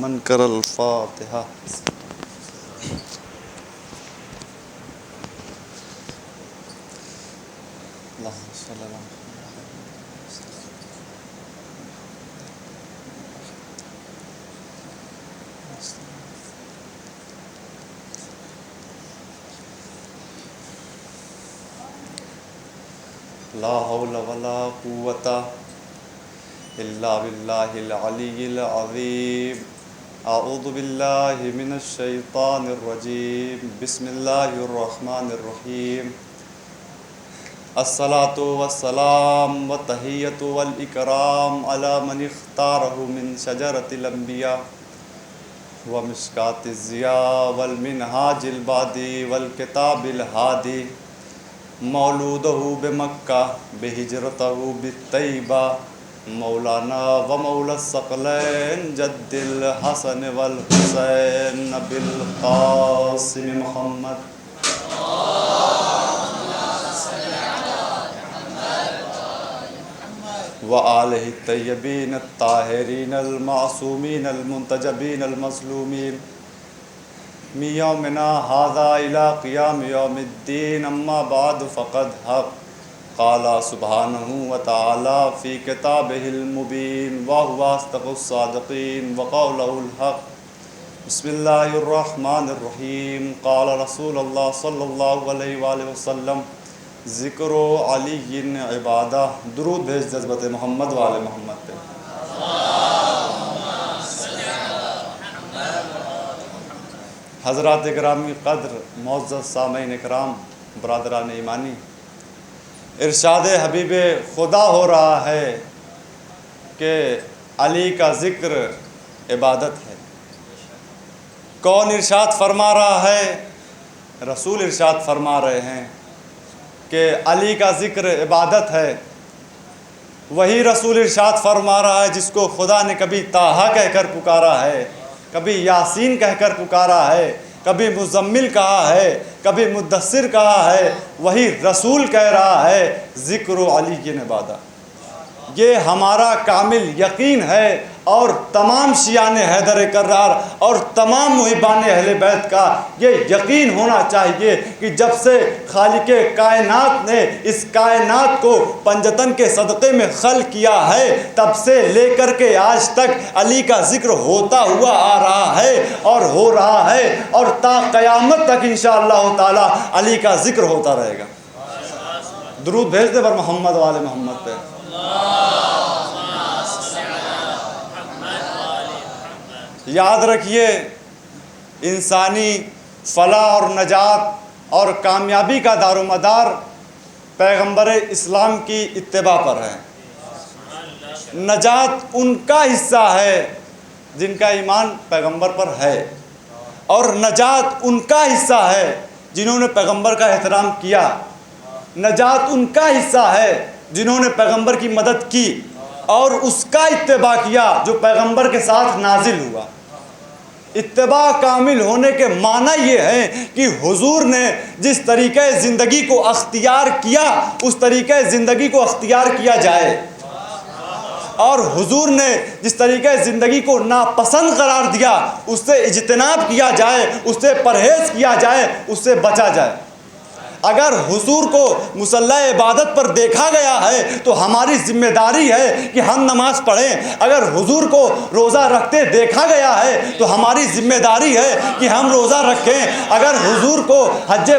من کر الفاتحہ۔ اللہم صلی اللہ لا حول ولا قوة الا باللہ العلی العظیم۔ اعوذ باللہ من الشیطان الرجیم، بسم اللہ الرحمن الرحیم۔ الصلاۃ والسلام والتحیۃ والاکرام علی من اختارہ من شجرۃ الانبیاء ومشکاۃ الضیاء والمنہاج البادی والکتاب الہادی، مولودہ بمکہ بہجرتہ بالطیبہ، مولانا و مولا الثقلین جد الحسن والحسین بالقاسم محمد۔ وآلہ الطیبین الطاہرین المعصومین المنتجبین المظلومین، من یومنا ھذا الی قیام یوم الدین، اما بعد فقد حق قال سبحانہ وتعالی فی کتابہ المبین وہو اصدق الصادقین وقولہ الحق۔ بسم اللہ الرحمن الرحیم۔ قال رسول اللہ صلی اللہ علیہ وآلہ وسلم، ذکر علی عبادہ۔ درود بھیج جذبت محمد والے محمد پہ۔ حضرات اکرامی قدر، معزز سامعین اکرام، برادران ایمانی، ارشاد حبیب خدا ہو رہا ہے کہ علی کا ذکر عبادت ہے۔ کون ارشاد فرما رہا ہے؟ رسول ارشاد فرما رہے ہیں کہ علی کا ذکر عبادت ہے۔ وہی رسول ارشاد فرما رہا ہے جس کو خدا نے کبھی طٰہٰ کہہ کر پکارا ہے، کبھی یاسین کہہ کر پکارا ہے، کبھی مزمل کہا ہے، کبھی مدثر کہا ہے۔ وہی رسول کہہ رہا ہے ذکر علی عبادہ۔ یہ ہمارا کامل یقین ہے، اور تمام شیعان حیدر کرار اور تمام محبان اہل بیت کا یہ یقین ہونا چاہیے کہ جب سے خالق کائنات نے اس کائنات کو پنجتن کے صدقے میں خلق کیا ہے، تب سے لے کر کے آج تک علی کا ذکر ہوتا ہوا آ رہا ہے اور ہو رہا ہے، اور تا قیامت تک انشاءاللہ تعالی علی کا ذکر ہوتا رہے گا۔ درود بھیج دے پر محمد والے محمد پہ۔ یاد رکھیے، انسانی فلاح اور نجات اور کامیابی کا دار و مدار پیغمبر اسلام کی اتباع پر ہے۔ نجات ان کا حصہ ہے جن کا ایمان پیغمبر پر ہے، اور نجات ان کا حصہ ہے جنہوں نے پیغمبر کا احترام کیا۔ نجات ان کا حصہ ہے جنہوں نے پیغمبر کی مدد کی اور اس کا اتباع کیا جو پیغمبر کے ساتھ نازل ہوا۔ اتباع کامل ہونے کے معنی یہ ہے کہ حضور نے جس طریقہ زندگی کو اختیار کیا اس طریقہ زندگی کو اختیار کیا جائے، اور حضور نے جس طریقہ زندگی کو ناپسند قرار دیا اس سے اجتناب کیا جائے، اس سے پرہیز کیا جائے، اس سے بچا جائے۔ اگر حضور کو مصلی عبادت پر دیکھا گیا ہے تو ہماری ذمہ داری ہے کہ ہم نماز پڑھیں۔ اگر حضور کو روزہ رکھتے دیکھا گیا ہے تو ہماری ذمہ داری ہے کہ ہم روزہ رکھیں۔ اگر حضور کو حج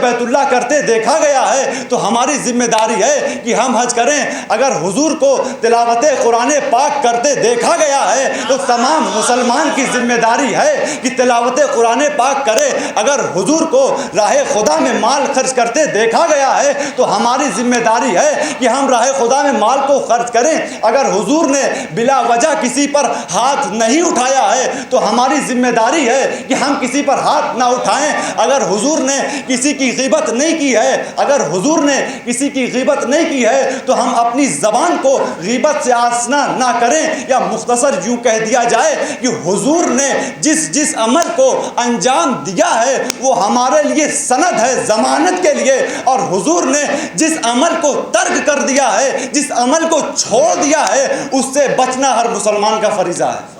بیت اللہ کرتے دیکھا گیا ہے تو ہماری ذمہ داری ہے کہ ہم حج کریں۔ اگر حضور کو تلاوت قرآن پاک کرتے دیکھا گیا ہے تو تمام مسلمان کی ذمہ داری ہے کہ تلاوت قرآن پاک کرے۔ اگر حضور کو راہ خدا میں مال خرچ کرتے دیکھا گیا ہے تو ہماری ذمہ داری ہے کہ ہم راہ خدا میں مال کو خرچ کریں۔ اگر حضور نے بلا وجہ کسی پر ہاتھ نہیں اٹھایا ہے تو ہماری ذمہ داری ہے کہ ہم کسی پر ہاتھ نہ اٹھائیں۔ اگر حضور نے کسی کی غیبت نہیں کی ہے، اگر حضور نے کسی کی غیبت نہیں کی ہے تو ہم اپنی زبان کو غیبت سے آسنا نہ کریں، یا مختصر یوں کہہ دیا جائے کہ حضور نے جس عمل کو انجام دیا ہے وہ ہمارے لیے سند ہے ضمانت کے لیے، اور حضور نے جس عمل کو ترک کر دیا ہے، جس عمل کو چھوڑ دیا ہے، اس سے بچنا ہر مسلمان کا فریضہ ہے۔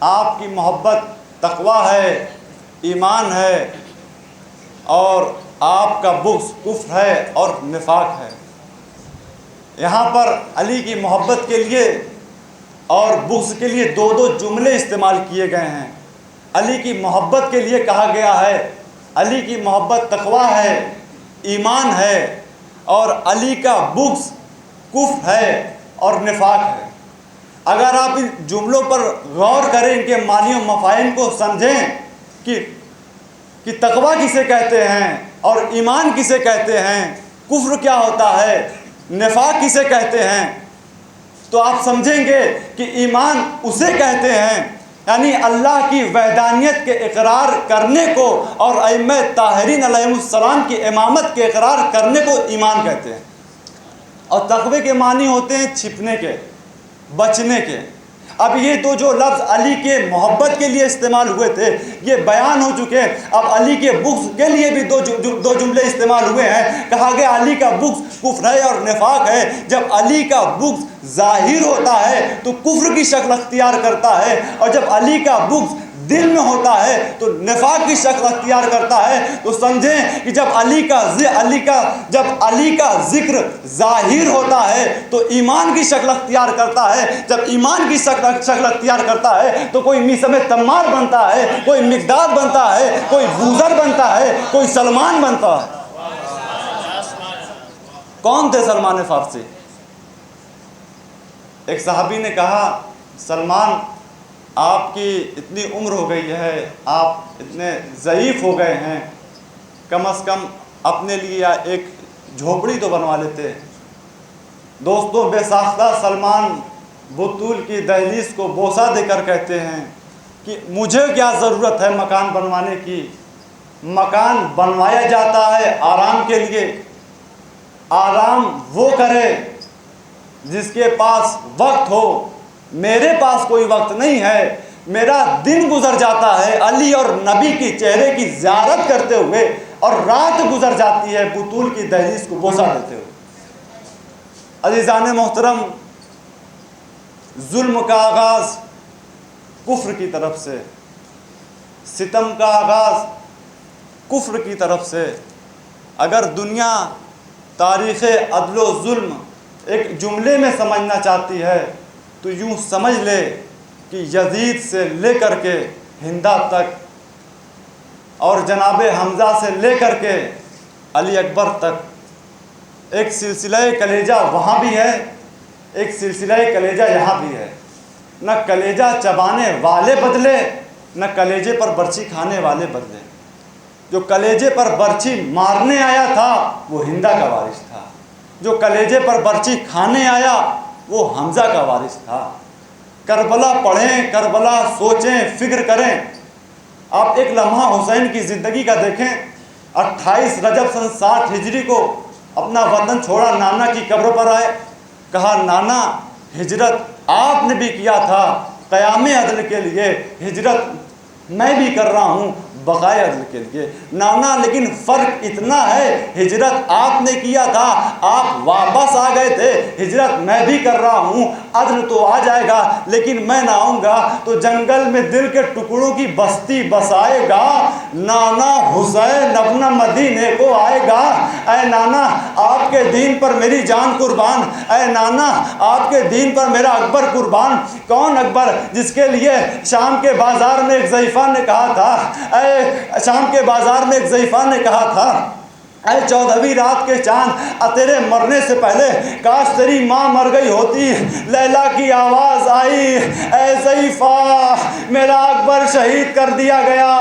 آپ کی محبت تقویٰ ہے، ایمان ہے، اور آپ کا بغض کفر ہے اور نفاق ہے۔ یہاں پر علی کی محبت کے لیے اور بغض کے لیے دو دو جملے استعمال کیے گئے ہیں۔ علی کی محبت کے لیے کہا گیا ہے علی کی محبت تقویٰ ہے، ایمان ہے، اور علی کا بغض کفر ہے اور نفاق ہے۔ اگر آپ ان جملوں پر غور کریں، ان کے معنی و مفاہیم کو سمجھیں کہ تقویٰ کسے کہتے ہیں اور ایمان کسے کہتے ہیں، کفر کیا ہوتا ہے، نفاق کسے کہتے ہیں، تو آپ سمجھیں گے کہ ایمان اسے کہتے ہیں، یعنی اللہ کی وحدانیت کے اقرار کرنے کو اور ائمہ طاہرین علیہ السلام کی امامت کے اقرار کرنے کو ایمان کہتے ہیں۔ اور تقوی کے معنی ہوتے ہیں چھپنے کے، بچنے کے۔ اب یہ دو جو لفظ علی کے محبت کے لیے استعمال ہوئے تھے یہ بیان ہو چکے ہیں۔ اب علی کے بغض کے لیے بھی دو جملے استعمال ہوئے ہیں۔ کہا گیا علی کا بغض کفر ہے اور نفاق ہے۔ جب علی کا بغض ظاہر ہوتا ہے تو کفر کی شکل اختیار کرتا ہے، اور جب علی کا بغض دل میں ہوتا ہے تو نفاق کی شکل اختیار کرتا ہے۔ تو سمجھیں کہ جب علی کا ذکر ظاہر ہوتا ہے تو ایمان کی شکل اختیار کرتا ہے۔ جب ایمان کی شکل اختیار کرتا ہے تو کوئی میثم تمار بنتا ہے، کوئی مقداد بنتا ہے، کوئی بوذر بنتا ہے، کوئی سلمان بنتا ہے۔ کون تھے سلمان فارسی؟ ایک صحابی نے کہا، سلمان آپ کی اتنی عمر ہو گئی ہے، آپ اتنے ضعیف ہو گئے ہیں، کم از کم اپنے لیے ایک جھوپڑی تو بنوا لیتے۔ دوستوں، بے ساختہ سلمان بطول کی دہلیز کو بوسہ دے کر کہتے ہیں کہ مجھے کیا ضرورت ہے مکان بنوانے کی، مکان بنوایا جاتا ہے آرام کے لیے۔ آرام وہ کرے جس کے پاس وقت ہو، میرے پاس کوئی وقت نہیں ہے، میرا دن گزر جاتا ہے علی اور نبی کی چہرے کی زیارت کرتے ہوئے، اور رات گزر جاتی ہے بطول کی دہلیز کو بوسہ دیتے ہوئے۔ عزیزان محترم، ظلم کا آغاز کفر کی طرف سے، ستم کا آغاز کفر کی طرف سے۔ اگر دنیا تاریخ عدل و ظلم ایک جملے میں سمجھنا چاہتی ہے تو یوں سمجھ لے کہ یزید سے لے کر کے ہندا تک، اور جناب حمزہ سے لے کر کے علی اکبر تک، ایک سلسلہ کلیجہ وہاں بھی ہے، ایک سلسلہ کلیجہ یہاں بھی ہے۔ نہ کلیجہ چبانے والے بدلے، نہ کلیجے پر برچھی کھانے والے بدلے۔ جو کلیجے پر برچھی مارنے آیا تھا وہ ہندا کا وارث تھا، جو کلیجے پر برچھی کھانے آیا وہ حمزہ کا وارث تھا۔ کربلا پڑھیں، کربلا سوچیں، فکر کریں۔ آپ ایک لمحہ حسین کی زندگی کا دیکھیں۔ 28 رجب سن 60 ہجری کو اپنا وطن چھوڑا، نانا کی قبر پر آئے، کہا نانا ہجرت آپ نے بھی کیا تھا قیام عدل کے لیے، ہجرت میں بھی کر رہا ہوں بقائے عدل کے لیے۔ نانا لیکن فرق اتنا ہے، ہجرت آپ نے کیا تھا، آپ واپس آ گئے تھے، ہجرت میں بھی کر رہا ہوں، عدل تو آ جائے گا لیکن میں نہ آؤں گا تو جنگل میں دل کے ٹکڑوں کی بستی بسائے گا، نانا حسین اپنا مدینے کو آئے گا۔ اے نانا آپ کے دین پر میری جان قربان، اے نانا آپ کے دین پر میرا اکبر قربان۔ کون اکبر؟ جس کے لیے شام کے بازار میں ایک ضعیفہ نے کہا تھا، شام کے بازار میں ایک ضعیفہ نے کہا تھا، اے 14ویں رات کے چاند، تیرے مرنے سے پہلے کاش تیری ماں مر گئی ہوتی۔ لیلا کی آواز آئی، اے ضعیفہ میرا اکبر شہید کر دیا گیا،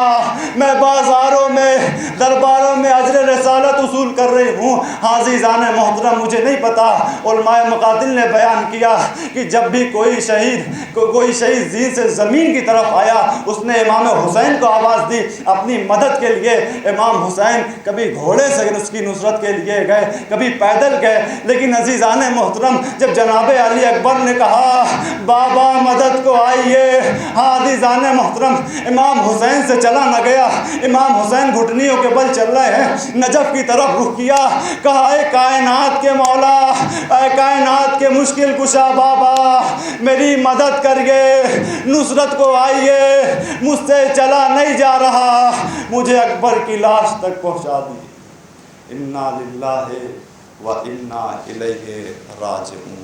میں بازاروں میں درباروں میں اجر رسالت وصول کر رہی ہوں۔ عزیزان محترم، مجھے نہیں پتا، علماء مقاتل نے بیان کیا کہ جب بھی کوئی شہید زین سے زمین کی طرف آیا اس نے امام حسین کو آواز دی اپنی مدد کے لیے۔ امام حسین کبھی گھوڑے سے اس کی نصرت کے لیے گئے، کبھی پیدل گئے، لیکن عزیزان محترم جب جناب علی اکبر نے کہا بابا مدد کو آئیے، ہادی جان محترم امام حسین سے چلا نہ گیا، امام حسین گھٹنیوں کے بل چل رہے ہیں، نجف کی طرف رخ کیا، کہا اے کائنات کے مولا، اے کائنات کے مشکل کشا بابا، میری مدد کریے، نصرت کو آئیے، مجھ سے چلا نہیں جا رہا، مجھے اکبر کی لاش تک پہنچا دی۔ انا للہ و انا الیہ راجعون۔